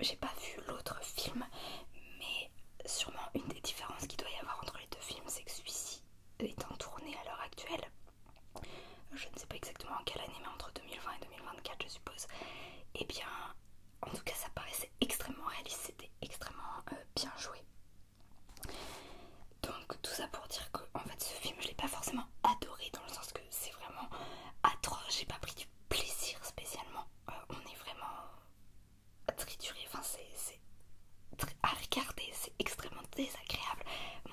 j'ai pas vu l'autre film, mais sûrement une des différences qu'il doit y avoir entre les deux films, c'est que celui-ci est en tournée à l'heure actuelle. Je ne sais pas exactement en quelle année, mais entre 2020 et 2024 je suppose. Et bien, en tout cas ça paraissait extrêmement réaliste, c'était extrêmement bien joué. Donc tout ça pour dire que en fait ce film je l'ai pas forcément adoré, dans le sens que c'est vraiment atroce, j'ai pas pris du plaisir spécialement. On est vraiment trituré, enfin c'est à regarder, c'est extrêmement désagréable.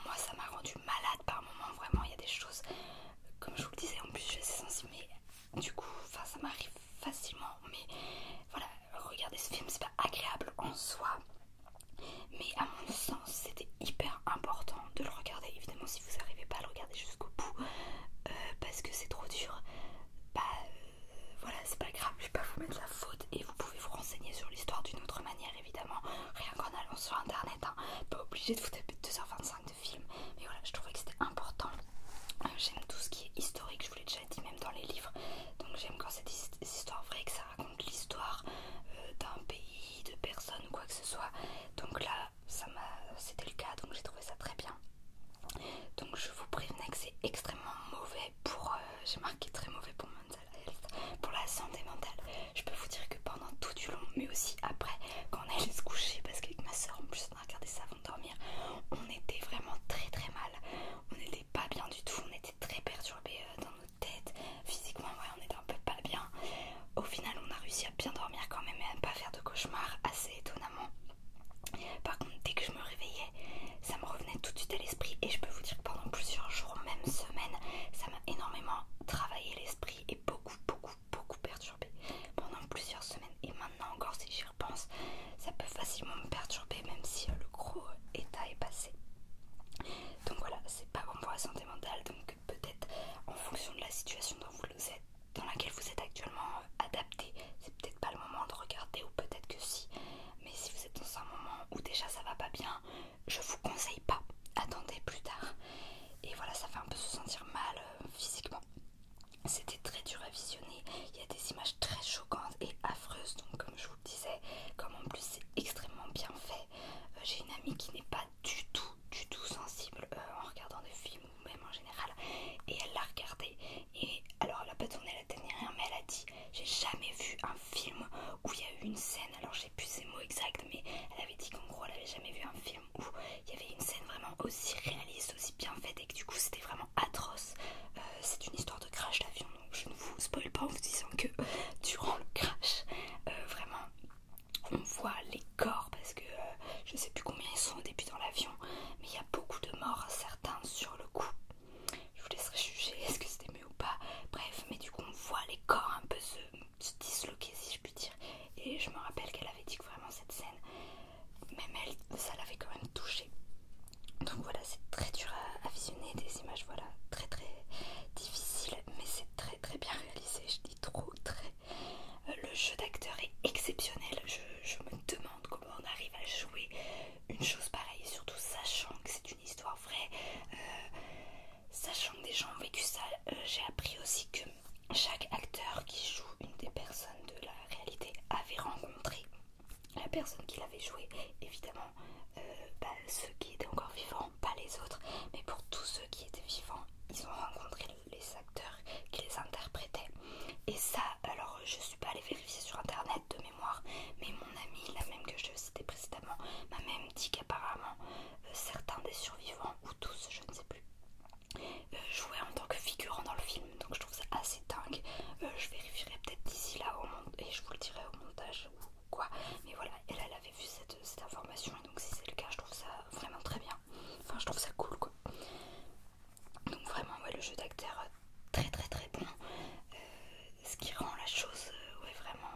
Moi ça m'a rendu malade par moments, vraiment il y a des choses, comme je vous le disais, en plus je suis assez sensible, mais du coup enfin ça m'arrive facilement, mais voilà, regarder ce film c'est pas agréable en soi, mais à mon sens c'était hyper important de le regarder. Évidemment si vous n'arrivez pas à le regarder jusqu'au bout parce que c'est trop dur, bah voilà, c'est pas grave, je vais pas vous mettre la faute et vous pouvez vous renseigner sur l'histoire d'une autre manière évidemment, rien qu'en allant sur internet, hein. Pas obligé de vous taper 2h25 de film, mais voilà, je trouvais que c'était important. J'aime tout ce qui est historique, je vous l'ai déjà dit, même dans les livres, donc j'aime quand c'est des histoires vraies, que ça raconte l'histoire d'un pays, de personnes ou quoi que ce soit. Donc là c'était le cas, donc j'ai trouvé ça très bien. Donc je vous prévenais que c'est extrêmement mauvais pour, j'ai marqué très mauvais pour mental health, pour la santé mentale. Je peux vous dire que pendant tout du long, mais aussi après, quand on allait se coucher, parce qu'avec ma soeur en plus on a regardé ça avant de dormir, on était vraiment très très mal, on n'était pas bien du tout, on était très perturbés dans nos têtes, physiquement ouais, on était un peu pas bien. Au final on a réussi à bien dormir quand même et à ne pas faire de cauchemars, assez étonnamment. Par contre dès que je me réveillais, ça me revenait tout de suite à l'esprit, et je peux vous dire que pendant plusieurs jours, même semaines, ça m'a énormément travaillé l'esprit et beaucoup perturbé pendant plusieurs semaines. Et maintenant encore, si j'y repense, ça peut facilement me perturber, même si le gros état est passé. Donc voilà, c'est pas bon pour la santé mentale, donc peut-être en fonction de la situation dans laquelle vous êtes actuellement adapté, c'est peut-être pas le moment de regarder, ou peut-être que si, mais si vous êtes dans un moment où déjà ça va pas bien, je vous conseille pas, attendez plus tard. Et voilà, ça fait un peu se sentir mal physiquement. C'était très dur à visionner, il y a des images très choquantes et affreuses, donc comme je vous le disais, comme en plus c'est extrêmement bien fait, j'ai une amie qui n'est pas du tout sensible en regardant des films ou même en général, et elle l'a regardé, et alors elle a pas tourné la tête ni rien, mais elle a dit j'ai jamais vu un film où il y a eu une scène, alors j'ai plus ces mots exacts, mais elle avait dit qu'en gros elle avait jamais vu un film où il y avait une scène vraiment aussi réaliste, aussi bien faite, et que du coup c'était vraiment atroce. C'est une histoire de crash d'avion, donc je ne vous spoil pas en vous disant que durant le crash, vraiment on voit les corps, parce que je sais plus combien ils sont au début dans l'avion, mais il y a beaucoup de morts, certains sur le coup. Je vous laisserai juger est-ce que c'était mieux ou pas. Bref, mais du coup on voit les corps un peu se disloquer, si je puis dire. Et je me rappelle qu'elle avait dit que vraiment cette scène, même elle, ça l'avait quand même touchée. Donc voilà, c'est très dur à visionner, des images voilà très difficiles, mais c'est très bien réalisé, je dis trop très. Le jeu d'acteur est exceptionnel, je me demande comment on arrive à jouer une chose pareille, surtout sachant que c'est une histoire vraie, sachant que des gens ont vécu ça. J'ai appris aussi que chaque acteur qui joue une des personnes de la réalité avait rencontré la personne qui l'avait joué, évidemment ceux qui étaient encore vivants, pas les autres, mais pour tous ceux qui étaient vivants, ils ont rencontré les acteurs qui les interprétaient. Et ça, alors je suis pas allée vérifier sur internet de mémoire, mais mon amie, la même que je citais précédemment, m'a même dit qu'apparemment certains des survivants, ou tous, je ne sais plus, jouaient en tant que figurants dans le film, donc je trouve ça assez dingue. Je vérifierai peut-être d'ici là et je vous le dirai au montage ou quoi, mais voilà, elle avait vu cette information, et donc si c'est le cas, je trouve ça vraiment très bien, enfin je trouve ça cool quoi. Donc vraiment ouais, le jeu d'acteur très bon, ce qui rend la chose ouais, vraiment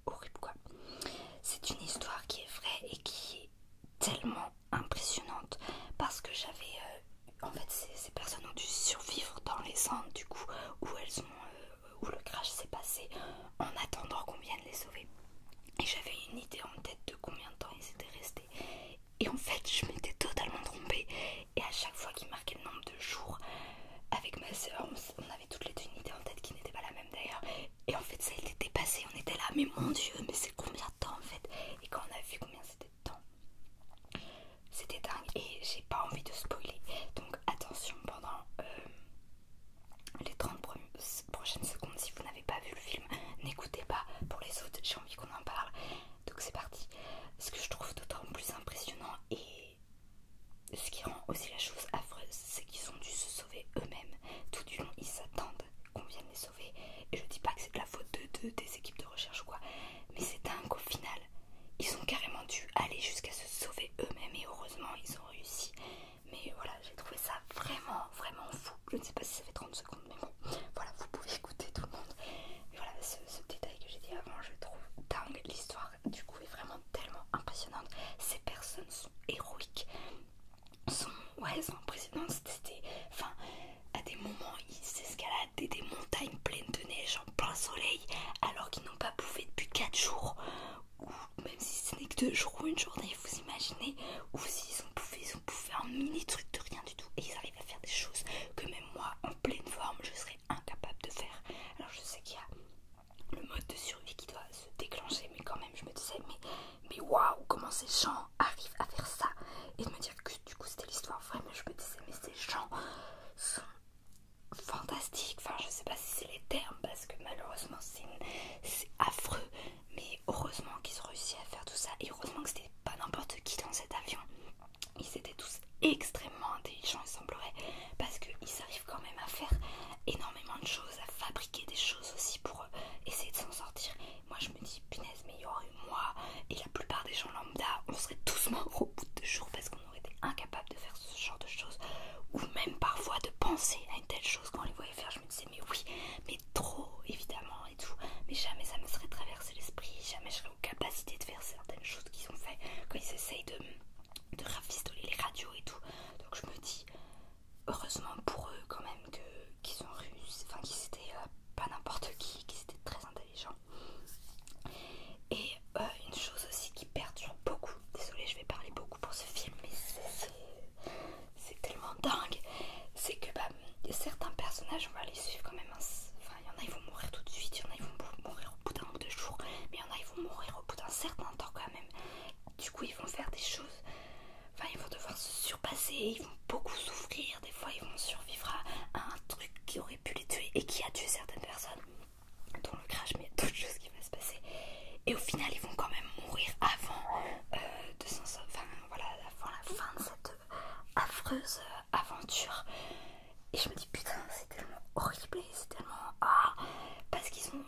horrible quoi. C'est une histoire qui est vraie et qui est tellement impressionnante, parce que j'avais en fait ces personnes ont dû survivre dans les Andes du coup, où le crash s'est passé, en attendant qu'on vienne les sauver. Et j'avais une idée en tête de combien de temps ils étaient restés. Et en fait, je m'étais totalement trompée. Et à chaque fois qu'il marquait le nombre de jours, avec ma soeur, on avait toutes les deux une idée en tête qui n'était pas la même d'ailleurs. Et en fait, ça a été dépassé. On était là, mais mon Dieu, mais c'est combien de temps en fait? Et quand on a vu combien elles sont impressionnantes. C'était, enfin, à des moments, ils escaladent des montagnes pleines de neige en plein soleil, alors qu'ils n'ont pas bouffé depuis 4 jours, ou même si ce n'est que 2 jours ou une journée, vous imaginez, ou s'ils ont bouffé un mini truc de rien du tout, et ils arrivent à faire des choses que même moi, en pleine forme, je serais incapable de faire. Alors je sais qu'il y a le mode de survie qui doit se déclencher, mais quand même je me disais mais waouh, comment ces gens arrivent à faire ça, et de me dire que du coup c'était l'histoire vraie, mais je me disais mais ces gens sont fantastiques, enfin je sais pas si c'est les termes parce que malheureusement c'est affreux, mais heureusement qu'ils ont réussi à faire tout ça, et heureusement que c'était pas n'importe qui dans cet avion. Ils étaient tous extrêmement intelligents, il semblerait, parce qu'ils arrivent quand même à faire énormément de choses, à fabriquer des choses aussi pour essayer de s'en sortir. Moi je me dis punaise, mais il y aurait eu moi et la plupart des gens lambda, on serait tous morts au bout de 2 jours parce qu'on aurait été incapables de faire ce genre de choses, ou même parfois de penser à une telle chose quand on les voyait faire. Je me disais mais oui, mais trop évidemment et tout, mais jamais ça me serait traversé l'esprit, jamais je serais aux capacités de faire certaines choses qu'ils ont fait quand ils essayent de rafistoler les radios et tout. Donc je me dis heureusement pour eux quand même qu'ils ont réussi, enfin qu'ils étaient pas n'importe qui, qu'ils étaient très intelligents. Et une chose aussi qui perturbe beaucoup, désolée je vais parler beaucoup pour ce film, mais c'est tellement dingue, c'est que certains personnages, on va les suivre quand même, enfin il y en a ils vont mourir tout de suite, il y en a ils vont mourir au bout d'un ou 2 jours, mais il y en a ils vont mourir au bout d'un certain temps quand même. Du coup ils vont faire des choses, enfin ils vont devoir se surpasser, ils vont beaucoup souffrir, des fois ils vont survivre à un truc qui aurait pu les tuer et qui a tué certaines personnes, dont le crash, mais il y a d'autres choses qui vont se passer. Et au final ils vont quand même mourir avant avant la fin de cette affreuse aventure. Et je me dis putain c'est tellement horrible et c'est tellement parce qu'ils ont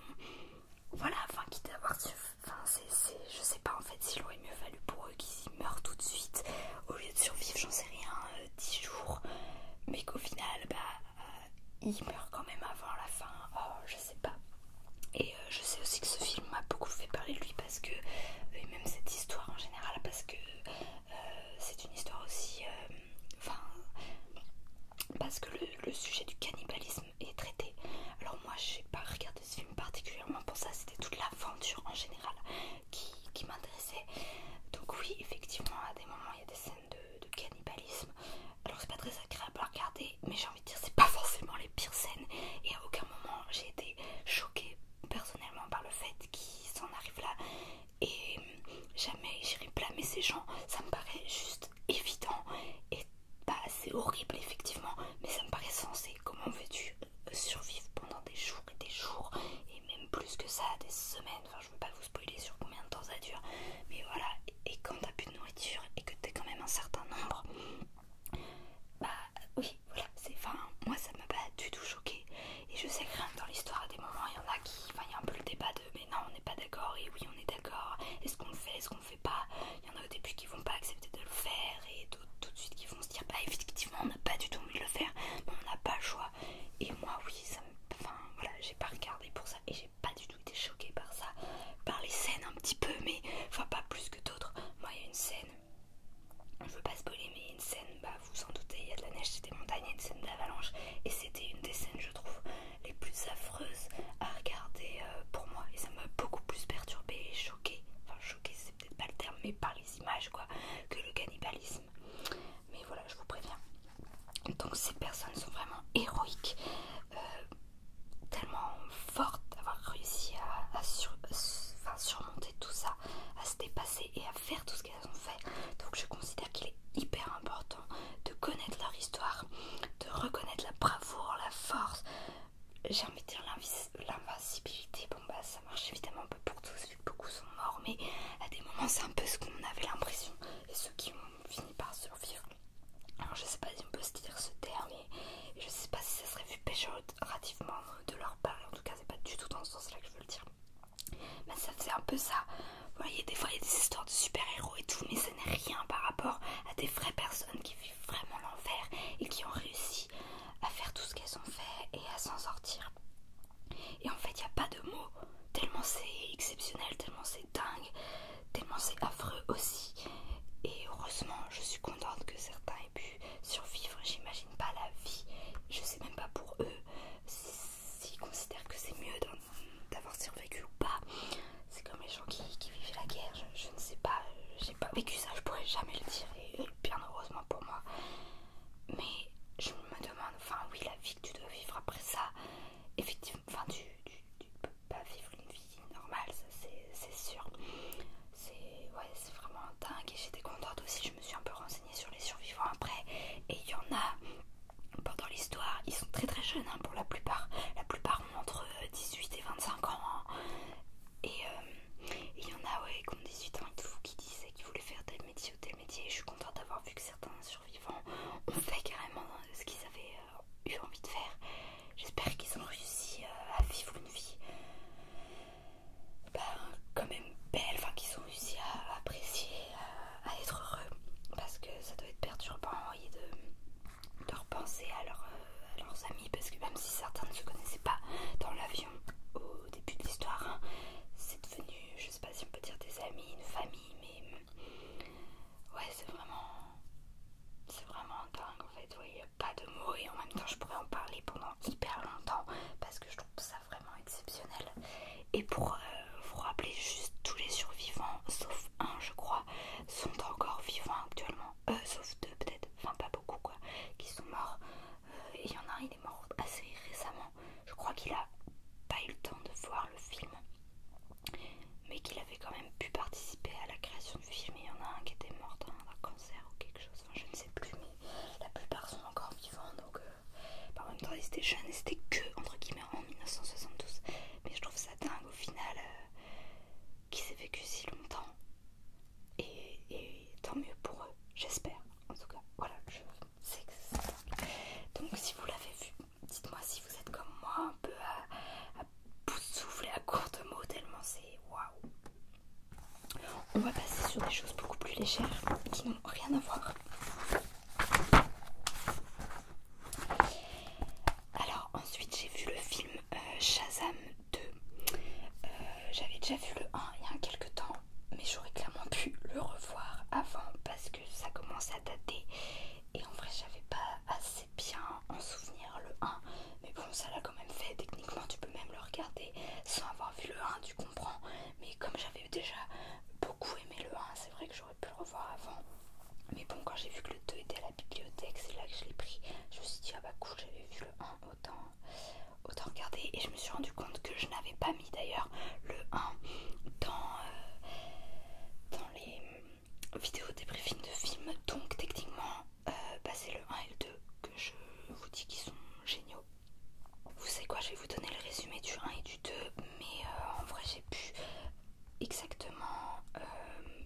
quitte à avoir je sais pas en fait s'il aurait mieux fallu pour eux qu'ils y meurent tout de suite au lieu de survivre, j'en sais rien, 10 jours, mais qu'au final ils meurent quand même avant la fin. Je sais pas. Et je sais aussi que ce film m'a beaucoup fait parler de lui parce que, et même cette histoire en général, parce que c'est une histoire aussi, parce que le sujet du cannibalisme est traité. Alors moi j'ai pas regardé ce film particulièrement pour ça, c'était toute l'aventure en général qui m'intéressait. Donc oui, effectivement à des moments il y a des scènes de cannibalisme. Alors c'est pas très agréable à regarder, mais j'ai envie de dire c'est pas forcément les pires scènes, et à aucun moment j'ai été choquée personnellement par le fait qu'ils s'en arrivent là, et jamais j'irai blâmer ces gens, ça me paraît juste évident et c'est horrible effectivement, mais ça me paraît sensé. Comment veux-tu survivre pendant des jours et des jours, et même plus que ça, des semaines, enfin je veux pas vous spoiler sur combien de temps ça dure, mais voilà, et quand t'as plus de nourriture et que t'es quand même un certain nombre, oui, voilà, moi ça m'a pas du tout choqué, et je sais que rien que dans l'histoire à des moments il y en a il y a un peu le débat de mais non on n'est pas d'accord, et oui on est d'accord, est-ce qu'on le fait, est-ce qu'on le fait pas. Il y en a au début qui vont pas accepter de le faire, et d'autres tout de suite qui vont se dire effectivement on n'a pas du tout envie de le faire, mais on n'a pas le choix. Et moi oui, j'ai pas regardé pour ça, et j'ai pas du tout été choquée par ça, par les scènes un petit peu, mais pas plus que d'autres. Moi il y a une scène, je veux pas spoiler, mais une scène, vous en doutez, il y a de la neige, c'est des montagnes, il y a une scène d'avalanche, et c'était une des scènes, je trouve, les plus affreuses à regarder pour moi, et ça m'a beaucoup plus perturbée et choquée, c'est peut-être pas le terme, mais par les images quoi, que le cannibalisme. Mais voilà, je vous préviens. Donc ces personnes sont vraiment héroïques, tellement fortes d'avoir réussi à surmonter tout ça, à se dépasser et à faire tout ce qu'elles ont fait. Donc je considère qu'il est hyper important de connaître leur histoire, de reconnaître la bravoure, la force, j'ai envie de dire l'invincibilité. Ça marche évidemment pas pour tous vu que beaucoup sont morts, mais à des moments c'est un peu ce qu'on avait l'impression, et ceux qui ont fini par survivre. Alors je sais pas si on peut se dire ce terme, et je sais pas si ça serait vu péjorativement de leur part, en tout cas c'est pas du tout dans ce sens là que je veux le dire, mais ça faisait un peu ça. Vous voyez, des fois il y a des histoires de super-héros et tout, mais ça n'est rien par rapport à des vraies personnes qui vivent vraiment l'enfer et qui ont réussi à faire tout ce qu'elles ont fait et à s'en sortir. Et en fait il n'y a pas de mots, tellement c'est exceptionnel, tellement c'est dingue, tellement c'est affreux aussi. Et heureusement je suis contente que certains aient pu survivre on va passer sur des choses beaucoup plus légères qui n'ont rien à voir. Alors ensuite j'ai vu le film Shazam 2. J'avais déjà vu le 1 il y a quelques temps, mais j'aurais clairement pu le revoir avant parce que ça commençait à dater. Et en vrai j'avais pas assez bien en souvenir le 1. Mais bon, ça l'a quand même fait. Techniquement tu peux même le regarder sans avoir vu le 1, tu comprends. Mais comme j'avais déjà beaucoup aimé le 1, c'est vrai que j'aurais pu le revoir avant. Mais bon, quand j'ai vu que le 2 était à la bibliothèque, c'est là que je l'ai pris. Je me suis dit, ah bah cool, j'avais vu le 1, autant regarder. Et je me suis rendu compte que je n'avais pas mis d'ailleurs le 1 dans les vidéos débriefing de films. Donc techniquement, c'est le 1 et le 2 que je vous dis qui sont géniaux. Vous savez quoi, je vais vous donner le résumé du 1 et du 2. Mais en vrai, j'ai pu exactement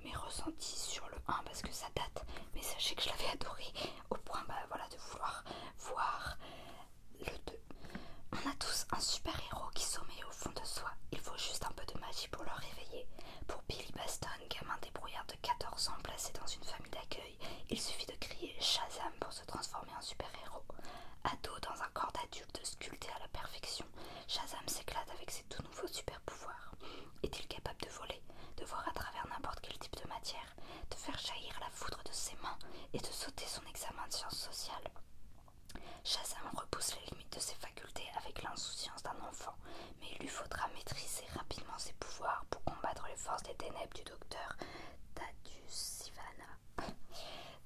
mes ressentis sur le 1 parce que ça date, mais sachez que je l'avais adoré au point voilà, de vouloir voir le 2. On a tous un super héros qui sommeille au fond de soi, il faut juste un peu de magie pour le réveiller. Pour Billy Baston, gamin débrouillard de 14 ans placé dans une famille d'accueil, il suffit de crier Shazam pour se transformer en super héros. Ado dans un corps d'adulte sculpté à la perfection, Shazam s'éclate avec ses tout nouveaux super pouvoirs. Est-il capable de voler, de voir à travers n'importe quel type de matière, de faire jaillir la foudre de ses mains et de sauter son examen de sciences sociales? Shazam repousse les limites de ses facultés avec l'insouciance d'un enfant, mais il lui faudra maîtriser rapidement ses pouvoirs pour combattre les forces des ténèbres du docteur Thaddeus Sivana.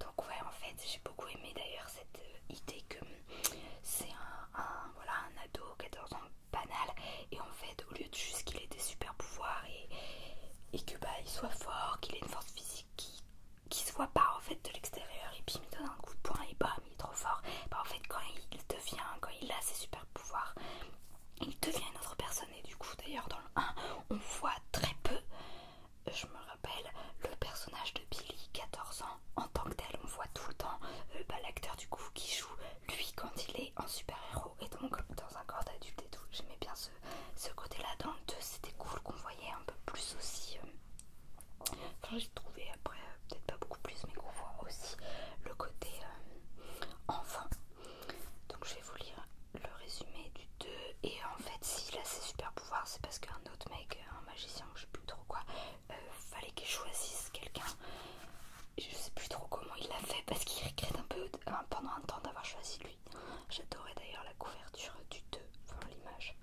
Donc ouais, en fait, j'ai beaucoup aimé d'ailleurs cette idée que c'est voilà, un ado, 14 ans, banal, et en fait, au lieu de juste qu'il ait des super pouvoirs et que il soit fort, qu'il ait une force physique qui se voit pas en fait de l'extérieur, et puis il me donne un coup de poing et bam, il est trop fort. En fait, quand il a ses super pouvoirs, il devient une autre personne. Et du coup, d'ailleurs, dans le 1, on voit très peu, je me rappelle, le personnage de Billy, 14 ans, en tant que tel, on voit tout le temps l'acteur du coup qui joue lui quand il est en super héros et donc dans un corps d'adulte et tout. J'aimais bien ce côté là. Dans le 2, c'était cool qu'on voyait un peu plus aussi enfin, j'ai trouvé après peut-être pas beaucoup plus, mais qu'on voit aussi le côté enfant. Donc je vais vous lire le résumé du 2. Et en fait, s'il a ses super pouvoirs, c'est parce qu'un autre mec, un magicien ou je sais plus trop quoi, fallait qu'il choisisse quelqu'un. Je sais plus trop comment il l'a fait parce qu'il regrette un peu pendant un temps d'avoir choisi lui. J'adorais d'ailleurs la couverture du 2, enfin l'image.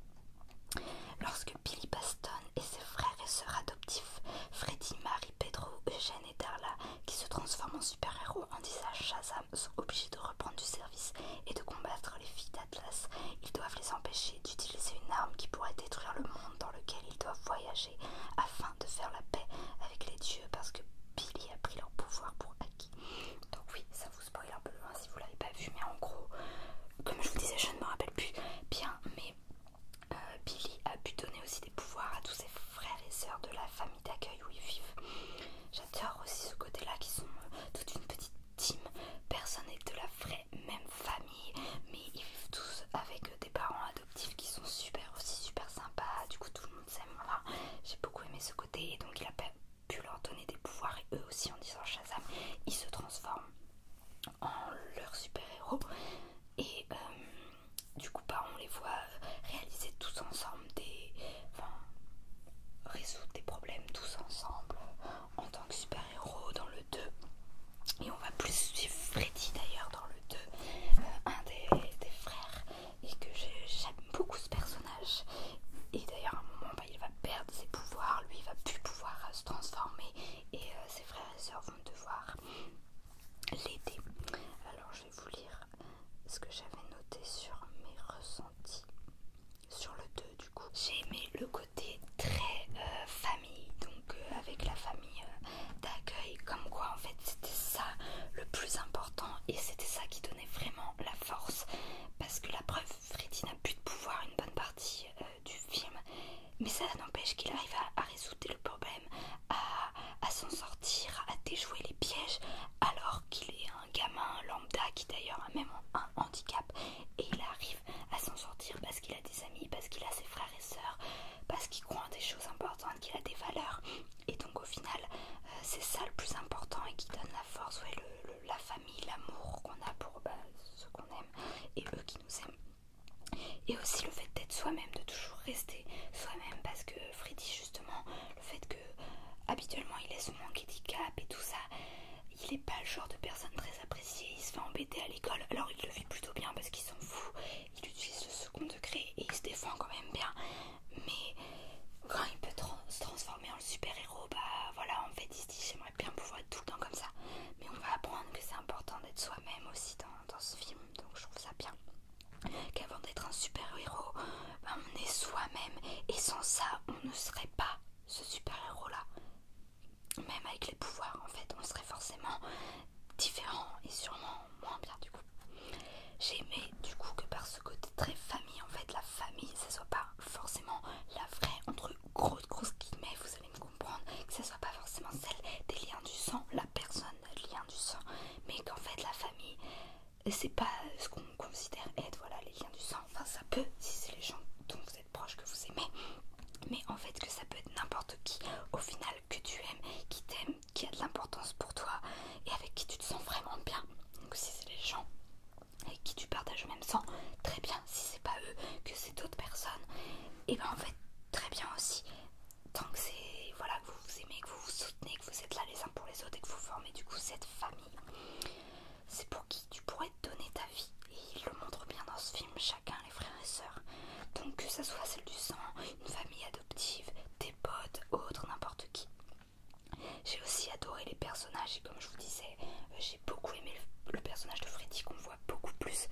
Lorsque Billy Baston et ses frères et sœurs adoptifs, Freddy, Marie, Pedro, Eugène et Darla, qui se transforment en super-héros en disant Shazam, sont obligés de reprendre du service et de combattre les filles d'Atlas. Ils doivent les empêcher d'utiliser une arme qui pourrait détruire le monde dans lequel ils doivent voyager afin de faire la paix avec les dieux parce que Billy a pris leur pouvoir pour acquis. Donc oui, ça vous spoil un peu hein, si vous l'avez pas vu, mais en gros, comme je vous disais, je ne me rappelle plus bien, mais Billy a pu donner aussi des pouvoirs à tous ses frères et sœurs de la famille d'accueil où ils vivent. J'adore aussi ce côté-là qui sont toute une petite team. Personne n'est de la vraie même famille, mais ils vivent tous avec des parents adoptifs qui sont aussi super sympas. Du coup, tout le monde s'aime. Voilà. J'ai beaucoup aimé ce côté et donc il a pu leur donner des pouvoirs et eux aussi en disant Shazam, ils se transforment en leur super-héros et du coup on les voit réaliser tous ensemble résoudre des problèmes tous ensemble en tant que super-héros dans le 2. Et on va plus suivre Freddy d'ailleurs dans le 2, un des frères, et que j'aime beaucoup ce personnage. Et d'ailleurs à un moment il va perdre ses pouvoirs, lui il va plus pouvoir se transformer et ses frères et sœurs vont devoir l'aider. Alors je vais vous lire ce que j'avais noté sur mes ressentis sur le 2 du coup. J'ai aimé le côté très famille, donc avec la famille d'accueil, comme quoi en fait c'était ça le plus important et c'était ça qui donnait vraiment la force, parce que la preuve, Freddy n'a plus de pouvoir une bonne partie du film, mais ça n'empêche qu'il arrive à résoudre le problème, à s'en sortir, à déjouer les pièges alors qu'il est un gamin lambda qui d'ailleurs a même un handicap, et il arrive à s'en sortir parce qu'il a des amis, parce qu'il a ses frères et sœurs, parce qu'il croit en des choses importantes, qu'il a des valeurs, et donc au final c'est ça le plus important et qui donne la force, ouais, la famille, l'amour qu'on a pour ceux qu'on aime et eux qui nous aiment. Et aussi le fait d'être soi-même, de toujours rester soi-même, parce que Freddy justement, le fait que habituellement il ait son handicap et tout ça, il est pas le genre de personne très appréciée, il se fait embêter à l'école, alors il le vit plutôt bien parce qu'il s'en fout, il utilise le second degré et il se défend quand même bien, mais quand il peut se transformer en super-héros, bah voilà, en fait il se dit j'aimerais bien pouvoir être tout le temps comme ça, mais on va apprendre que c'est important d'être soi-même aussi dans ce film, donc je trouve ça bien. Qu'avant d'être un super-héros, bah, on est soi-même et sans ça on ne serait pas ce super-héros là. Même avec les pouvoirs en fait on serait forcément différent et sûrement moins bien du coup. J'ai aimé du coup que par ce côté très famille, en fait la famille ça soit pas forcément la vraie entre grosses guillemets, vous allez me comprendre, que ça soit pas forcément celle des liens du sang, la personne lien du sang, mais qu'en fait la famille c'est pas ce qu'on considère être voilà les liens du sang, enfin ça peut si c'est les gens dont vous êtes proches que vous aimez, mais en fait que ça peut être n'importe qui au final que tu aimes, qui t'aime, qui a de l'importance pour toi et avec qui tu te sens vraiment bien. Donc si c'est les gens avec qui tu partages le même sang, très bien. Si c'est pas eux, que c'est d'autres personnes, et ben en fait très bien aussi, tant que c'est voilà que vous vous aimez, que vous vous soutenez, que vous êtes là les uns pour les autres et que vous formez du coup cette famille, c'est pour qui tu pourrais te donner ta vie. Et il le montre bien dans ce film, chacun les frères et sœurs, donc que ça soit celle du sang, une famille adoptive, des potes, autres, n'importe qui. J'ai aussi adoré les personnages et comme je vous disais, j'ai beaucoup aimé le personnage de Freddy qu'on voit beaucoup plus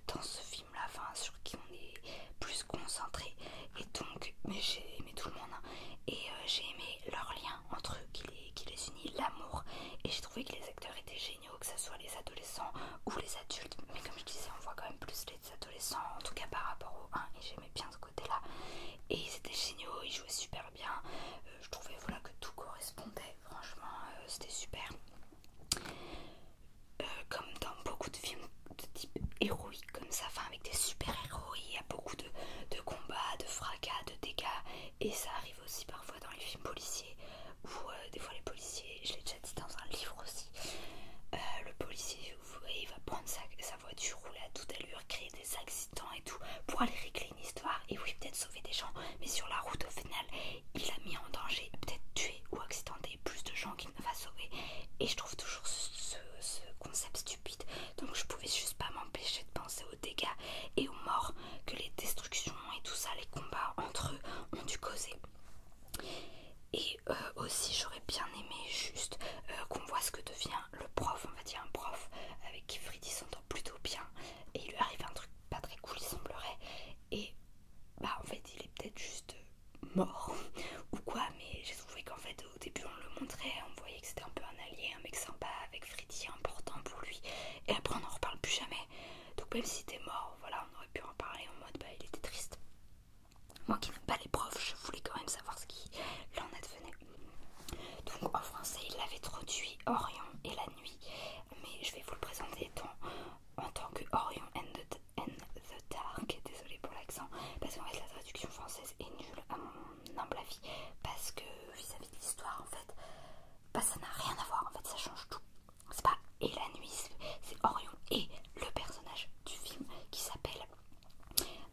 dans ce film là, enfin sur qui on est plus concentré, et donc mais j'ai aimé tout le monde hein. Et j'ai aimé leur lien entre eux qui les unit, l'amour, et j'ai trouvé que les acteurs étaient géniaux, que ce soit les adolescents ou les adultes, mais comme je disais on voit quand même plus les adolescents en tout cas par rapport au 1 et j'aimais bien ce côté là et ils étaient géniaux, ils jouaient super bien, je trouvais voilà que tout correspondait, franchement c'était super. Comme dans beaucoup de films de type héroïque comme ça, enfin avec des super-héros, il y a beaucoup de combats, de fracas, de dégâts, et ça arrive aussi parfois dans les films policiers, où des fois les policiers, je l'ai déjà dit dans un livre aussi, le policier, vous voyez, il va prendre sa voiture, rouler à toute allure, créer des accidents et tout, pour aller régler une histoire, et oui peut-être sauver des gens, mais sur la route au final, il a mis en danger, peut-être tué ou accidenté plus de gens qu'il ne va sauver, et je trouve toujours ce concept stupide, donc je pouvais juste pas m'empêcher de penser aux dégâts et aux morts que les destructions et tout ça, les combats entre eux ont dû causer. Et aussi j'aurais bien aimé juste qu'on voit ce que devient le prof, on va dire un prof avec qui Freddy s'entend plutôt bien et il lui arrive un truc pas très cool il semblerait, et bah en fait il est peut-être juste mort ou quoi, mais j'ai trouvé qu'en fait au début on le montrait, on voyait que c'était un peu un allié, un mec sympa avec Freddy, important pour lui, et après on n'en reparle plus jamais, donc même s'il était mort, voilà on aurait pu en parler en mode bah il était triste. Moi qui n'aime pas les profs, je voulais quand même savoir ce qui l'en advenait. Donc en français il l'avait traduit Orion et la nuit, mais je vais vous le présenter en tant que Orion and the Dark, désolée pour l'accent, parce qu'en fait la traduction française est nulle à mon humble avis, parce que vis-à-vis de l'histoire en fait, bah ça n'a rien à voir, en fait ça change tout. C'est pas et la nuit, c'est Orion et le personnage du film qui s'appelle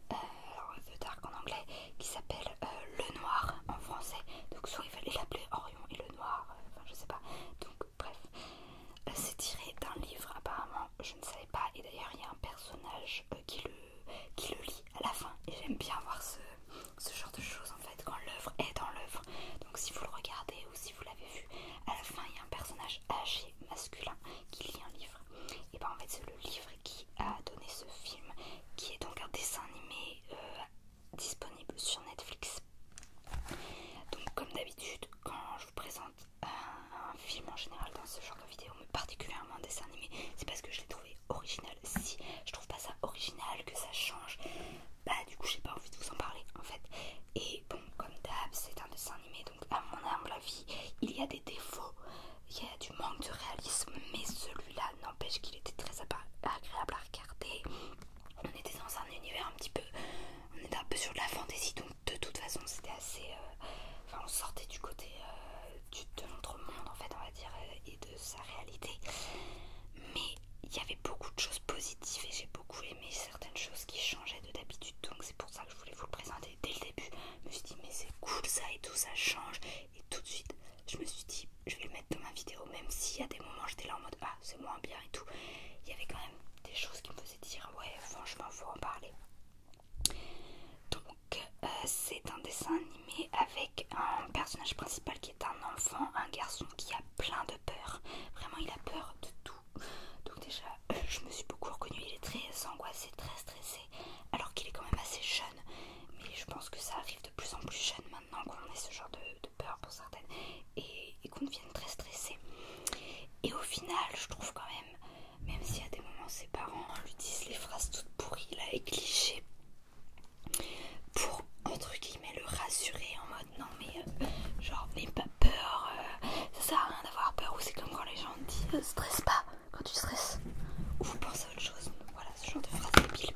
alors The Dark en anglais, qui s'appelle Le Noir en français, donc soit il fallait l'appeler Orion et le Noir, enfin je sais pas, donc bref, c'est tiré d'un livre apparemment, je ne savais pas, et d'ailleurs il y a un personnage qui le lit à la fin, et j'aime bien voir ce genre de choses en fait, quand l'œuvre est dans l'œuvre, donc si vous le regardez ou si vous l'avez vu, à la fin il y a un personnage âgé masculin qui lit un livre, et ben en fait c'est le livre qui a donné ce film, qui est donc un dessin animé disponible sur Netflix. Donc comme d'habitude quand je vous présente un film en général dans ce genre de vidéo, mais particulièrement un dessin animé, c'est parce que je l'ai trouvé original. Si je trouve pas ça original, que ça change, bah du coup j'ai pas envie de vous en parler en fait. Et bon, comme d'hab c'est un dessin animé, donc à mon humble avis il y a des défauts, il y a du manque de réalisme, mais celui-là n'empêche qu'il était très agréable à regarder. On était dans un univers un petit peu, on était un peu sur de la fantaisie, donc de toute façon c'était assez, enfin on sortait du côté de notre monde en fait on va dire, sa réalité. Mais il y avait beaucoup de choses positives et j'ai beaucoup aimé certaines choses qui changeaient de d'habitude. Donc c'est pour ça que je voulais vous le présenter dès le début. Je me suis dit mais c'est cool ça et tout, ça change. Et tout de suite je me suis dit je vais le mettre dans ma vidéo, même s'il y a des moments j'étais là en mode ah c'est moins bien et tout. Il y avait quand même des choses qui me faisaient dire ouais franchement faut en parler. Donc c'est un dessin animé avec un personnage principal qui est un enfant, un garçon qui a plein de peur. Vraiment il a peur de tout. Donc déjà je me suis beaucoup reconnue, il est très angoissé, très stressé, alors qu'il est quand même assez jeune. Mais je pense que ça arrive de plus en plus jeune maintenant qu'on ait ce genre de peur pour certaines et qu'on devienne très stressé. Et au final je trouve quand même s'il y a des moments ses parents lui disent les phrases toutes pourries là et clichés pour entre guillemets le rassurer en mode non mais genre n'aie pas peur, ça sert à rien d'avoir peur, ou c'est comme quand les gens disent stresse pas quand tu stresses, ou vous pensez à autre chose, voilà ce genre de phrase débile.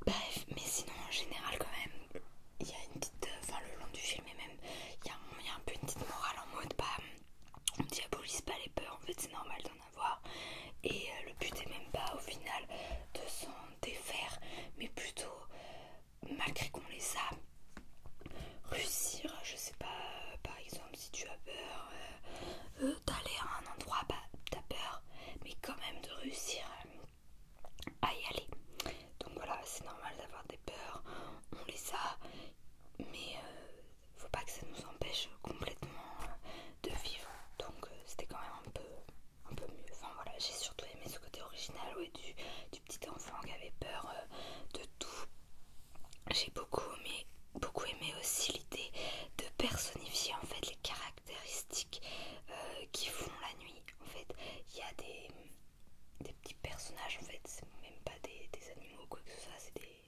Bref, mais sinon en général quand même il y a une petite, enfin le long du film et même il y a un peu une petite morale en mode bah on diabolise pas les peurs, en fait c'est normal d'en avoir et le but est même pas au final de s'en défaire mais plutôt malgré qu'on les a réussir, je sais pas, par exemple si tu as peur d'aller à un endroit, bah t'as peur mais quand même de réussir à y aller. Donc voilà, c'est normal d'avoir des peurs, on les a, mais faut pas que ça nous empêche complètement de vivre. Donc c'était quand même un peu mieux. Enfin voilà, j'ai surtout aimé ce côté original, ouais, du petit enfant qui avait peur de tout. J'ai beaucoup aimé aussi l'idée de personnifier en fait les caractéristiques qui font la nuit. En fait, il y a des petits personnages, en fait, c'est même pas des animaux ou quoi que ce soit, c'est des...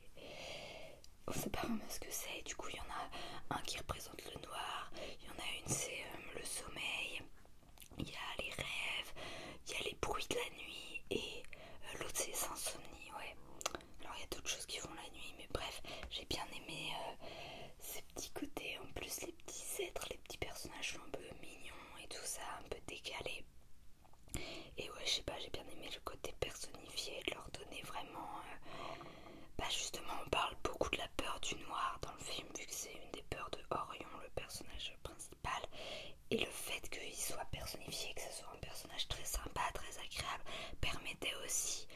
On sait pas vraiment ce que c'est. Du coup, il y en a un qui représente le noir, il y en a une c'est le sommeil, il y a les rêves, il y a les bruits de la nuit et l'autre c'est les insomnies, ouais. Alors il y a d'autres choses qui font la nuit, mais bref, j'ai bien aimé ces petits côtés. En plus les petits êtres, les petits personnages sont un peu mignons et tout ça, un peu décalé. Et ouais, je sais pas, j'ai bien aimé le côté personnifié, de leur donner vraiment... bah justement, on parle beaucoup de la peur du noir dans le film, vu que c'est une des peurs de Orion, le personnage principal. Et le fait qu'il soit personnifié, que ce soit un personnage très sympa, très agréable, permettait aussi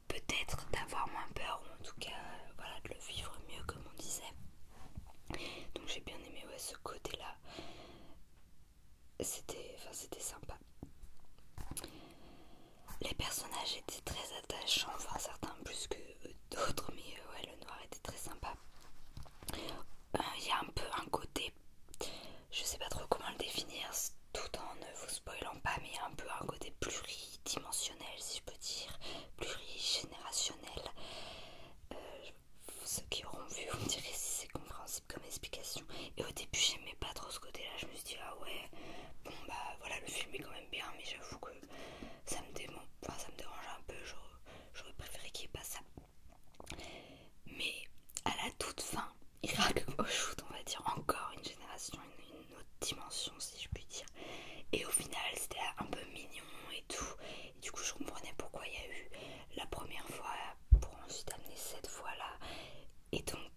peut-être d'avoir moins peur, ou en tout cas voilà, de le vivre mieux comme on disait. Donc j'ai bien aimé ouais, ce côté là, c'était sympa. Les personnages étaient très attachants, enfin certains plus que d'autres, mais ouais, le noir était très sympa. Il y a un peu un côté, je sais pas trop comment le définir tout en ne vous spoilant pas, mais il y a un peu un côté pluridimensionnel, si je peux dire, plurigénérationnel. Ceux qui auront vu, vous me direz si c'est compréhensible comme explication. Et au début j'aimais pas trop ce côté là, je me suis dit ah ouais, bon bah voilà, le film est quand même bien, mais j'avoue que ça me dérange un peu, j'aurais préféré qu'il n'y ait pas ça. Mais à la toute fin, il rajoute, on va dire, encore une génération, une autre dimension si je puis dire. Et au final c'était un peu mignon et tout. Et du coup je comprenais pourquoi il y a eu la première fois pour ensuite amener cette fois là. Et donc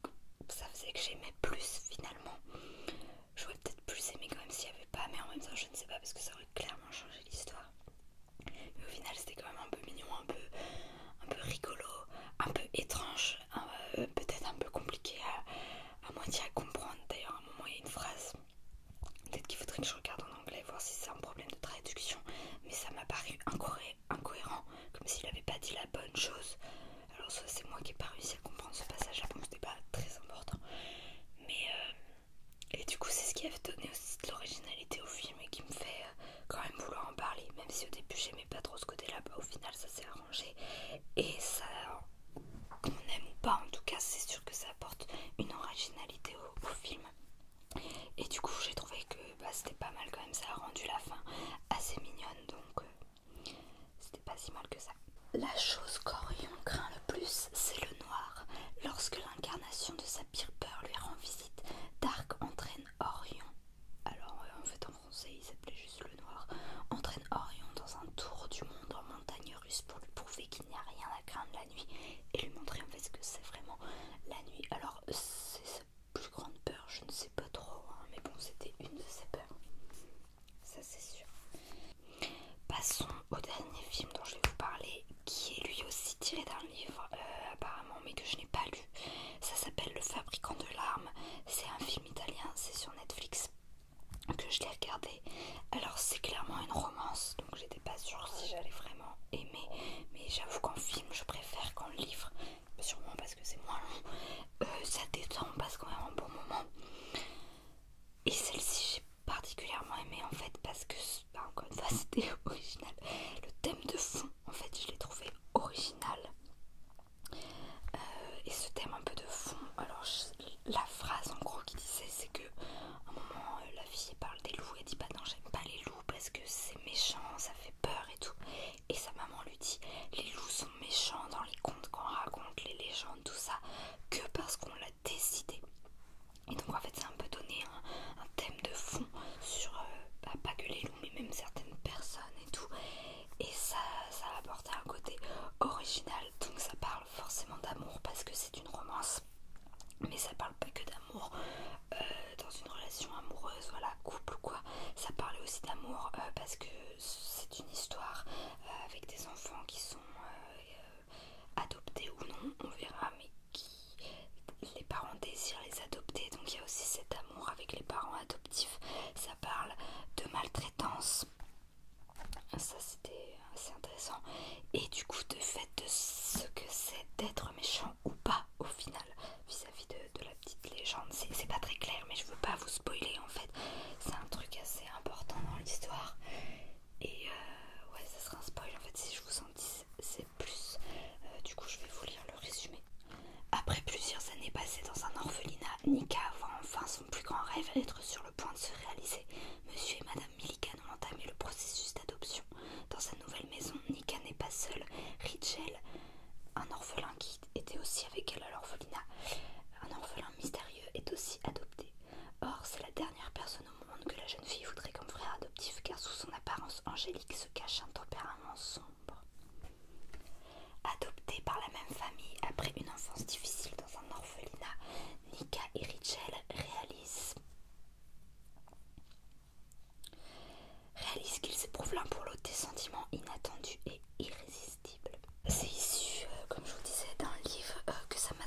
ça faisait que j'aimais plus finalement. J'aurais peut-être plus aimé quand même s'il n'y avait pas, mais en même temps je ne sais pas parce que ça aurait clairement changé l'histoire. Mais au final c'était quand même un peu mignon, un peu rigolo, un peu étrange, peut-être un peu compliqué à moitié à comprendre. D'ailleurs à un moment il y a une phrase, peut-être qu'il faudrait que je regarde en anglais voir si c'est un problème de traduction, mais ça m'a paru incohérent, comme s'il n'avait pas dit la bonne chose. Alors soit c'est moi qui n'ai pas réussi à comprendre ce passage là, bon c'était pas très important, mais et du coup c'est ce qui avait donné aussi de l'originalité au film et qui me fait quand même vouloir en parler, même si au début j'aimais pas trop ce côté là, bah au final ça s'est arrangé et ça, qu'on aime ou pas en tout cas, c'est sûr que ça apporte une originalité au film. Et du coup j'ai trouvé que bah, c'était pas mal quand même, ça a rendu la fin assez mignonne, donc c'était pas si mal que ça. La chose qu'Orion craint le plus, c'est le noir. Lorsque l'incarnation de sa pire peur lui rend visite, Dark entraîne Orion. Alors en fait en français conseille, il s'appelait juste Le Noir, entraîne Orion dans un tour du monde en montagne russe pour lui prouver qu'il n'y a rien à craindre la nuit et lui montrer en fait ce que c'est vraiment la nuit. Alors c'est sa plus grande peur, je ne sais pas trop, hein, mais bon, c'était une de ses peurs, ça c'est sûr. Passons au dernier film dont je vais vous parler, qui est lui aussi tiré d'un livre apparemment, mais que je n'ai pas lu. Ça s'appelle Le Fabricant de larmes. C'est un film italien, c'est sur Netflix que je l'ai regardé. Alors c'est clairement une romance, donc j'étais pas sûre si j'allais vraiment aimer, mais j'avoue qu'en film je préfère qu'en livre, sûrement parce que c'est moins long. Ça détend, on passe quand même un bon moment. Et celle-ci j'ai particulièrement aimé en fait parce que encore une fois c'était original. Le thème de fond en fait je l'ai trouvé original. Et ce thème un peu de fond, alors la phrase en gros qui disait, c'est que à un moment la fille parle des loups, elle dit bah non j'aime pas les loups parce que c'est méchant, ça fait peur et tout. Et sa maman lui dit les loups sont méchants dans les contes qu'on raconte, les légendes, tout ça, que parce qu'on l'a décidé. Et donc en fait c'est un peu donné un thème de fond sur pas que les loups mais même certaines personnes et tout. Et ça a apporté un côté original, donc ça parle forcément d'amour parce que c'est une romance, mais ça parle pas que d'amour dans une relation amoureuse, voilà, couple ou quoi. Ça parle aussi d'amour parce que c'est une histoire avec des enfants qui sont adoptés ou non, on verra, mais qui les parents désirent les adopter, donc il y a aussi cet amour avec les parents adoptifs. Ça parle de maltraitance. Ça c'était assez intéressant, et du coup de fait de ce que c'est d'être méchant ou pas au final vis-à-vis de la petite légende. C'est pas très clair mais je veux pas vous spoiler en fait, c'est un truc assez important dans l'histoire et ouais ça sera un spoil en fait si je vous en dis c'est plus. Du coup je vais vous lire le résumé. Après plusieurs années passées dans un orphelinat, Nika voit enfin son plus grand rêve être sur le point de se réaliser. Monsieur et Madame Millikan ont entamé le processus d'adoption. Dans sa nouvelle maison, Nika n'est pas seule. Richel, un orphelin qui était aussi avec elle à l'orphelinat, un orphelin mystérieux, est aussi adopté. Or, c'est la dernière personne au monde que la jeune fille voudrait comme frère adoptif, car sous son apparence angélique se cache un tempérament sombre. Adoptés par la même famille après une enfance difficile dans un orphelinat, Nika et Richel réalisent qu'ils éprouvent l'un pour l'autre des sentiments inattendus et irrésistibles. C'est issu, comme je vous disais, d'un livre que ça m'a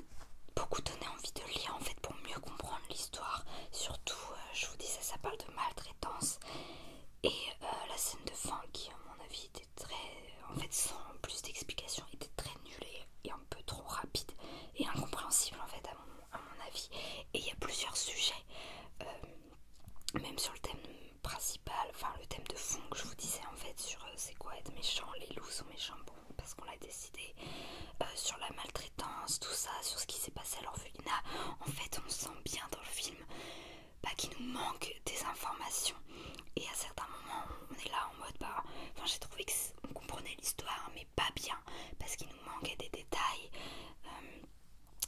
beaucoup donné envie de lire en fait pour mieux comprendre l'histoire. Surtout, je vous disais, ça parle de maltraitance et la scène de fin qui, à mon avis, était très, en fait, sans plus d'explications, était très nulle et un peu trop rapide et incompréhensible en fait à mon avis. Et il y a plusieurs sujets, même sur le thème principal, enfin le thème de fond que je vous disais en fait sur c'est quoi être méchant, les loups sont méchants, bon parce qu'on l'a décidé, sur la maltraitance, tout ça, sur ce qui s'est passé à l'orphelinat. En fait on sent bien dans le film qu'il nous manque des informations et à certains moments on est là en mode enfin j'ai trouvé qu'on comprenait l'histoire mais pas bien parce qu'il nous manquait des détails.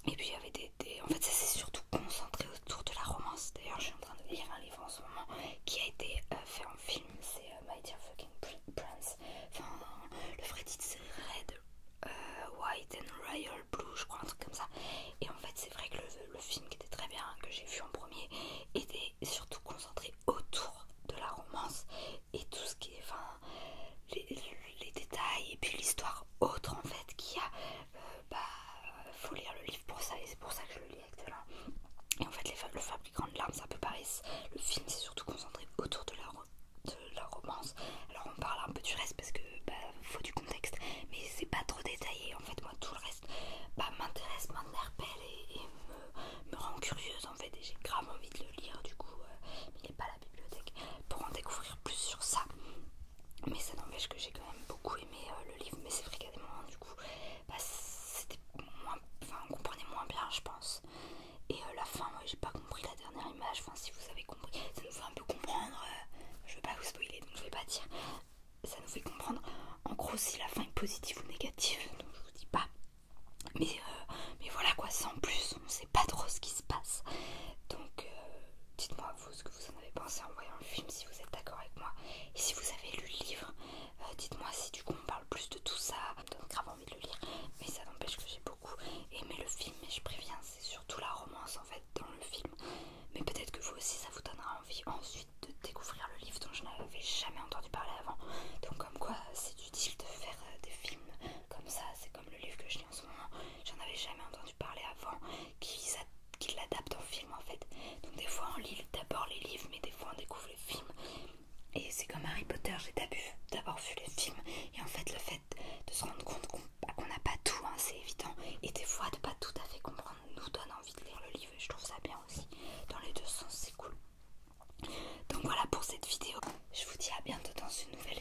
Et puis il y avait en fait ça s'est surtout concentré autour de la romance. D'ailleurs je suis en train de lire un livre en ce moment qui a été fait en film, c'est My Dear Fucking Prince, enfin le vrai titre c'est Red, White and Royal Blue, je crois, un truc comme ça. Et en fait c'est vrai que le film qui était très bien, que j'ai vu en premier, était surtout concentré autour de la romance et tout ce qui est, enfin les détails et puis l'histoire autre en fait qu'il y a. Faut lire le livre pour ça et c'est pour ça que je le lis actuellement. Et en fait le fabricant de larmes c'est un peu pareil, le film s'est surtout concentré autour de la romance. Alors on parle un peu du reste parce que faut du contexte, mais c'est pas trop détaillé en fait. Moi tout le reste m'intéresse, m'interpelle et me rend curieuse en fait, et j'ai grave envie de le lire du coup, mais il n'est pas à la bibliothèque pour en découvrir plus sur ça. Mais ça n'empêche que j'ai quand même beaucoup aimé le livre, mais c'est vrai qu'à des moments du coup c'était moins, enfin on comprenait moins bien je pense. Et la fin, moi j'ai pas compris la dernière image, enfin si vous avez compris, ça nous fait un peu comprendre, je veux pas vous spoiler donc je vais pas dire, ça nous fait comprendre en gros si la fin est positive ou négative, donc je vous dis pas. Mais voilà quoi, sans plus, on sait pas trop ce qui se passe. Donc dites-moi vous ce que vous en avez pensé en voyant le film, si vous êtes d'accord voilà pour cette vidéo. Je vous dis à bientôt dans une nouvelle